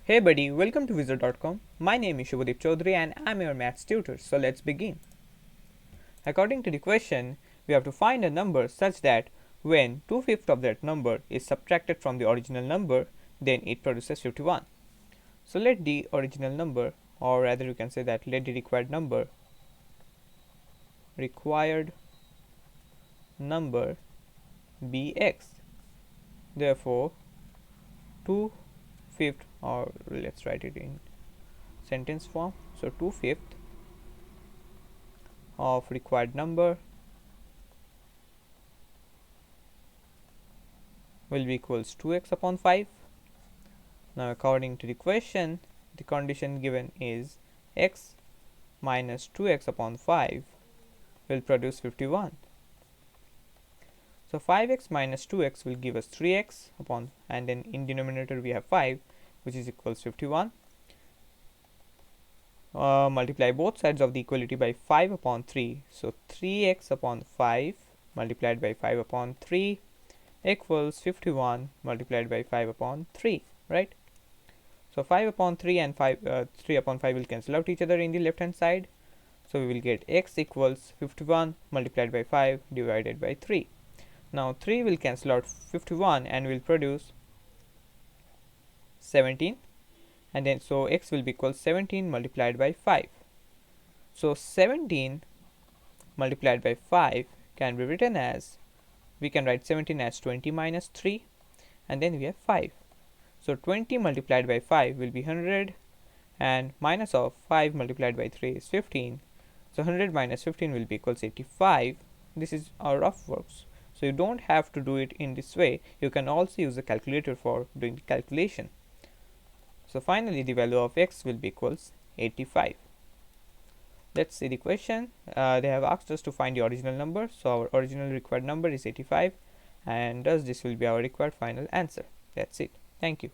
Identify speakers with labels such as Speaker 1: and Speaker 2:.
Speaker 1: Hey buddy, welcome to Wizard.com. My name is Shubhadeep Chaudhary and I'm your maths tutor. So let's begin. According to the question, we have to find a number such that when 2/5 of that number is subtracted from the original number, then it produces 51. So let the original number, or rather you can say that let the required number be x. Therefore, 2/5, or let's write it in sentence form. So 2/5 of required number will be equals 2x upon 5. Now according to the question, the condition given is x minus 2x upon 5 will produce 51. So 5x minus 2x will give us 3x upon, and then in denominator we have 5, which is equals 51. Multiply both sides of the equality by 5 upon 3. So 3x upon 5 multiplied by 5 upon 3 equals 51 multiplied by 5 upon 3, right? So 5 upon 3 and 3 upon 5 will cancel out each other in the left hand side. So we will get x equals 51 multiplied by 5 divided by 3. Now 3 will cancel out 51 and will produce 17, and then so x will be equal 17 multiplied by 5. So 17 multiplied by 5 can be written as, we can write 17 as 20 minus 3, and then we have 5. So 20 multiplied by 5 will be 100, and minus of 5 multiplied by 3 is 15. So 100 minus 15 will be equals 85. This is our rough works. So you don't have to do it in this way. You can also use the calculator for doing the calculation. So finally the value of x will be equals 85. Let's see the question. They have asked us to find the original number. So our original required number is 85, and thus this will be our required final answer. That's it. Thank you.